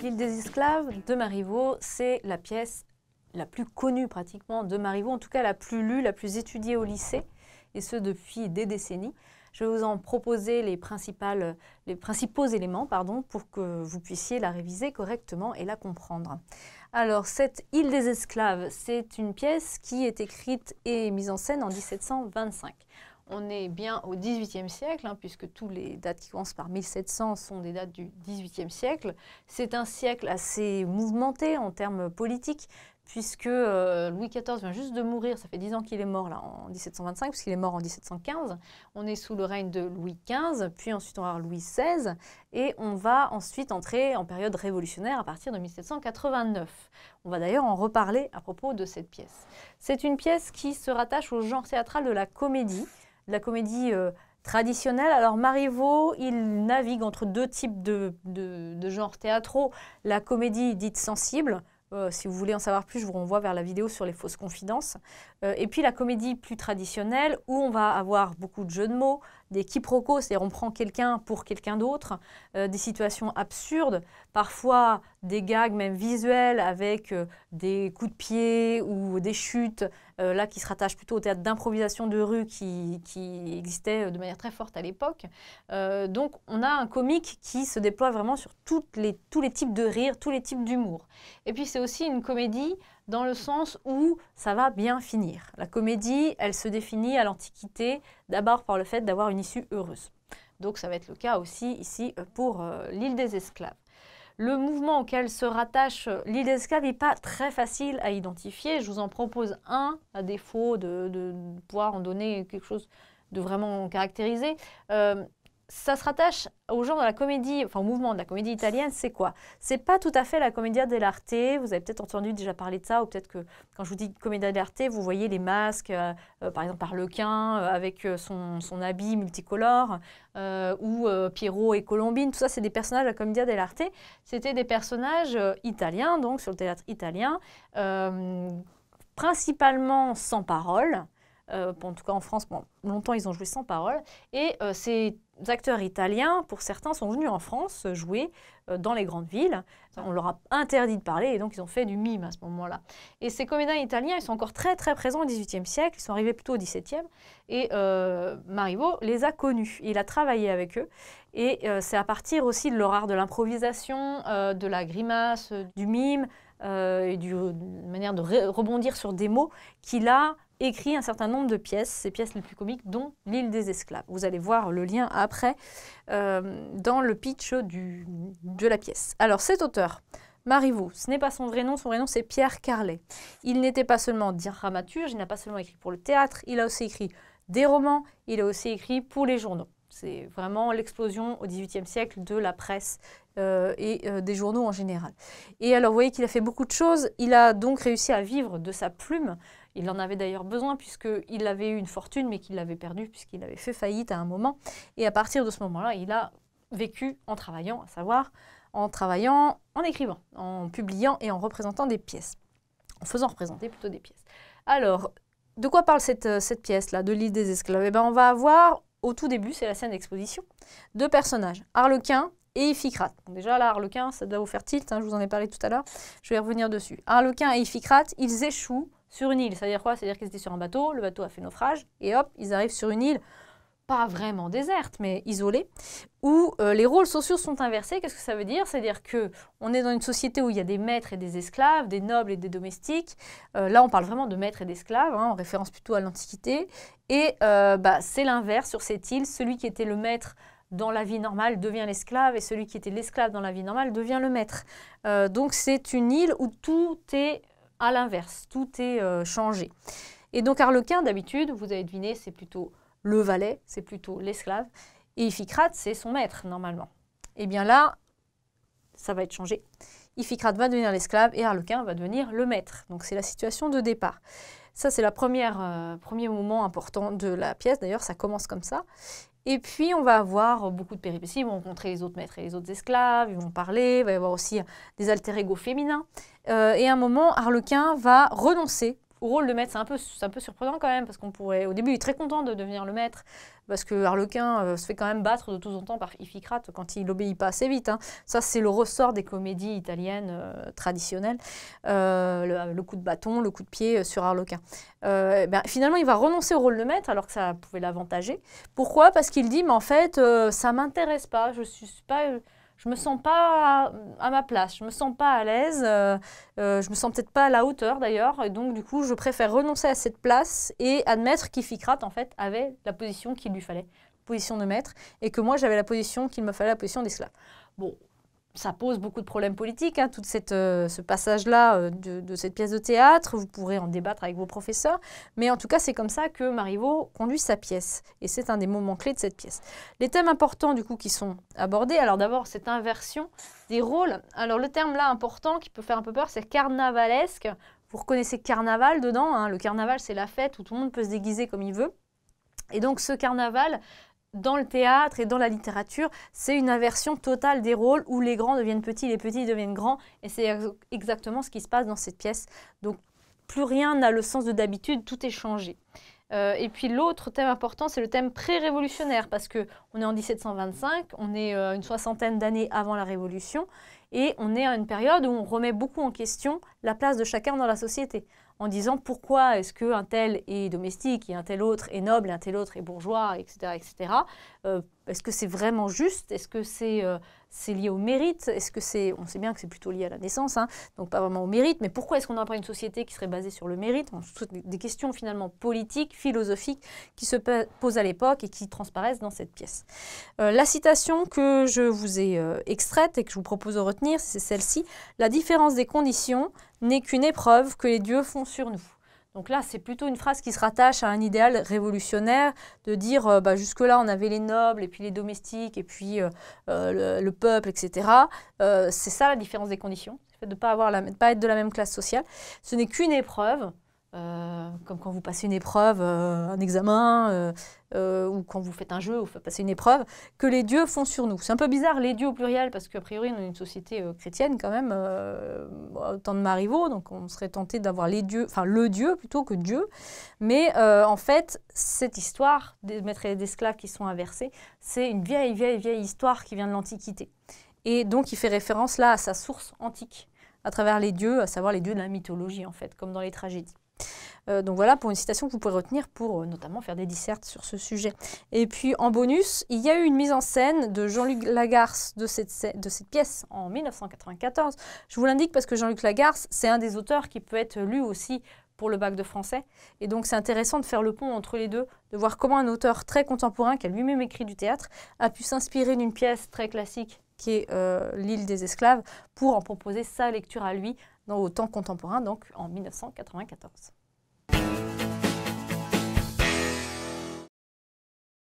L'île des esclaves de Marivaux, c'est la pièce la plus connue pratiquement de Marivaux, en tout cas la plus lue, la plus étudiée au lycée, et ce depuis des décennies. Je vais vous en proposer les principaux éléments pour que vous puissiez la réviser correctement et la comprendre. Alors, cette Île des esclaves, c'est une pièce qui est écrite et mise en scène en 1725. On est bien au XVIIIe siècle, puisque toutes les dates qui commencent par 1700 sont des dates du XVIIIe siècle. C'est un siècle assez mouvementé en termes politiques, puisque Louis XIV vient juste de mourir, ça fait 10 ans qu'il est mort là, en 1725, puisqu'il est mort en 1715. On est sous le règne de Louis XV, puis ensuite on va avoir Louis XVI, et on va ensuite entrer en période révolutionnaire à partir de 1789. On va d'ailleurs en reparler à propos de cette pièce. C'est une pièce qui se rattache au genre théâtral de la comédie traditionnelle. Alors Marivaux, il navigue entre deux types de genres théâtraux. La comédie dite sensible, si vous voulez en savoir plus, je vous renvoie vers la vidéo sur les fausses confidences. Et puis la comédie plus traditionnelle, où on va avoir beaucoup de jeux de mots, des quiproquos, c'est-à-dire on prend quelqu'un pour quelqu'un d'autre, des situations absurdes, parfois des gags même visuels avec des coups de pied ou des chutes, là qui se rattachent plutôt au théâtre d'improvisation de rue qui existait de manière très forte à l'époque. Donc on a un comique qui se déploie vraiment sur tous les types de rires, tous les types d'humour. Et puis c'est aussi une comédie dans le sens où ça va bien finir. La comédie, elle se définit à l'Antiquité d'abord par le fait d'avoir une issue heureuse. Donc ça va être le cas aussi ici pour l'île des esclaves. Le mouvement auquel se rattache l'île des esclaves n'est pas très facile à identifier. Je vous en propose un, à défaut de pouvoir en donner quelque chose de vraiment caractérisé. Ça se rattache au genre de la comédie, enfin au mouvement de la comédie italienne, c'est quoi? C'est pas tout à fait la commedia dell'arte, vous avez peut-être entendu déjà parler de ça, ou peut-être que quand je vous dis commedia dell'arte, vous voyez les masques, par exemple Arlequin avec son habit multicolore, ou Pierrot et Colombine, tout ça c'est des personnages de la commedia dell'arte. C'était des personnages italiens, donc sur le théâtre italien, principalement sans parole. En tout cas en France, longtemps ils ont joué sans parole, et ces acteurs italiens, pour certains, sont venus en France jouer dans les grandes villes. On leur a interdit de parler et donc ils ont fait du mime à ce moment-là. Et ces comédiens italiens, ils sont encore très très présents au XVIIIe siècle, ils sont arrivés plutôt au XVIIe, et Marivaux les a connus, il a travaillé avec eux, et c'est à partir aussi de leur art de l'improvisation, de la grimace, du mime, et d'une manière de rebondir sur des mots qu'il a écrit un certain nombre de pièces, ces pièces les plus comiques, dont l'île des esclaves. Vous allez voir le lien après dans le pitch de la pièce. Alors cet auteur, Marivaux, ce n'est pas son vrai nom c'est Pierre Carlet. Il n'était pas seulement dramaturge, il n'a pas seulement écrit pour le théâtre, il a aussi écrit des romans, il a aussi écrit pour les journaux. C'est vraiment l'explosion au XVIIIe siècle de la presse et des journaux en général. Et alors vous voyez qu'il a fait beaucoup de choses, il a donc réussi à vivre de sa plume. Il en avait d'ailleurs besoin puisqu'il avait eu une fortune mais qu'il l'avait perdue puisqu'il avait fait faillite à un moment. Et à partir de ce moment-là, il a vécu en travaillant, à savoir en travaillant, en écrivant, en publiant et en représentant des pièces. En faisant représenter plutôt des pièces. Alors, de quoi parle cette pièce-là, de l'île des esclaves? Eh bien, on va avoir, au tout début, c'est la scène d'exposition, deux personnages, Arlequin et Iphicrate. Donc déjà là, Arlequin, ça doit vous faire tilt, je vous en ai parlé tout à l'heure, je vais revenir dessus. Arlequin et Iphicrate, ils échouent sur une île. C'est-à-dire quoi? C'est-à-dire qu'ils étaient sur un bateau, le bateau a fait naufrage, et hop, ils arrivent sur une île, pas vraiment déserte, mais isolée, où les rôles sociaux sont inversés. Qu'est-ce que ça veut dire? C'est-à-dire qu'on est dans une société où il y a des maîtres et des esclaves, des nobles et des domestiques. Là, on parle vraiment de maîtres et d'esclaves, en référence plutôt à l'Antiquité. Et c'est l'inverse sur cette île. Celui qui était le maître dans la vie normale devient l'esclave, et celui qui était l'esclave dans la vie normale devient le maître. Donc c'est une île où tout est à l'inverse, tout est changé. Et donc Arlequin, d'habitude, vous avez deviné, c'est plutôt le valet, c'est plutôt l'esclave, et Iphicrate, c'est son maître, normalement. Et bien là, ça va être changé. Iphicrate va devenir l'esclave et Arlequin va devenir le maître. Donc c'est la situation de départ. Ça, c'est le premier moment important de la pièce, d'ailleurs, ça commence comme ça. Et puis, on va avoir beaucoup de péripéties, ils vont rencontrer les autres maîtres et les autres esclaves, ils vont parler, il va y avoir aussi des alter ego féminins. Et à un moment, Arlequin va renoncer au rôle de maître, c'est un peu surprenant quand même, parce qu'on pourrait... Au début, il est très content de devenir le maître, parce que Harlequin se fait quand même battre de temps en temps par Iphicrate quand il n'obéit pas assez vite. Hein. Ça, c'est le ressort des comédies italiennes traditionnelles. Le coup de bâton, le coup de pied sur Harlequin. Finalement, il va renoncer au rôle de maître, alors que ça pouvait l'avantager. Pourquoi? Parce qu'il dit, mais en fait, ça ne m'intéresse pas, je me sens pas à ma place, je me sens pas à l'aise, je me sens peut-être pas à la hauteur d'ailleurs, et donc du coup je préfère renoncer à cette place et admettre qu'Iphicrate en fait avait la position qu'il lui fallait, position de maître, et que moi j'avais la position qu'il me fallait, la position d'esclave. Bon, ça pose beaucoup de problèmes politiques, hein, tout ce passage-là de cette pièce de théâtre. Vous pourrez en débattre avec vos professeurs. Mais en tout cas, c'est comme ça que Marivaux conduit sa pièce. Et c'est un des moments clés de cette pièce. Les thèmes importants, du coup, qui sont abordés. Alors d'abord, cette inversion des rôles. Alors le terme là important, qui peut faire un peu peur, c'est carnavalesque. Vous reconnaissez carnaval dedans. Hein. Le carnaval, c'est la fête où tout le monde peut se déguiser comme il veut. Et donc ce carnaval... Dans le théâtre et dans la littérature, c'est une inversion totale des rôles où les grands deviennent petits, les petits deviennent grands. Et c'est exactement ce qui se passe dans cette pièce. Donc, plus rien n'a le sens de d'habitude, tout est changé. Et puis l'autre thème important, c'est le thème pré-révolutionnaire, parce qu'on est en 1725, on est une soixantaine d'années avant la Révolution, et on est à une période où on remet beaucoup en question la place de chacun dans la société, en disant pourquoi est-ce qu'un tel est domestique et un tel autre est noble et un tel autre est bourgeois, etc. etc. Est-ce que c'est vraiment juste? Est-ce que c'est lié au mérite? Est-ce que c'est... On sait bien que c'est plutôt lié à la naissance, hein, donc pas vraiment au mérite, mais pourquoi est-ce qu'on n'a pas une société qui serait basée sur le mérite? Des questions finalement politiques, philosophiques, qui se posent à l'époque et qui transparaissent dans cette pièce. La citation que je vous ai extraite et que je vous propose de retenir, c'est celle-ci. « La différence des conditions n'est qu'une épreuve que les dieux font sur nous. » Donc là, c'est plutôt une phrase qui se rattache à un idéal révolutionnaire, de dire jusque-là, on avait les nobles, et puis les domestiques, et puis le peuple, etc. C'est ça la différence des conditions, le fait de ne pas être de la même classe sociale. Ce n'est qu'une épreuve, comme quand vous passez une épreuve, un examen, ou quand vous faites un jeu, vous faites passer une épreuve, que les dieux font sur nous. C'est un peu bizarre, les dieux au pluriel, parce qu'a priori, on est une société chrétienne quand même, au temps de Marivaux, donc on serait tenté d'avoir les dieux, enfin le dieu plutôt que Dieu. Mais en fait, cette histoire des maîtres et des esclaves qui sont inversés, c'est une vieille, vieille, vieille histoire qui vient de l'Antiquité. Et donc, il fait référence là à sa source antique, à travers les dieux, à savoir les dieux de la mythologie, en fait, comme dans les tragédies. Donc voilà pour une citation que vous pourrez retenir pour notamment faire des dissertes sur ce sujet. Et puis en bonus, il y a eu une mise en scène de Jean-Luc Lagarce de cette pièce en 1994. Je vous l'indique parce que Jean-Luc Lagarce, c'est un des auteurs qui peut être lu aussi pour le bac de français. Et donc c'est intéressant de faire le pont entre les deux, de voir comment un auteur très contemporain, qui a lui-même écrit du théâtre, a pu s'inspirer d'une pièce très classique qui est L'île des esclaves, pour en proposer sa lecture à lui au temps contemporain, donc en 1994.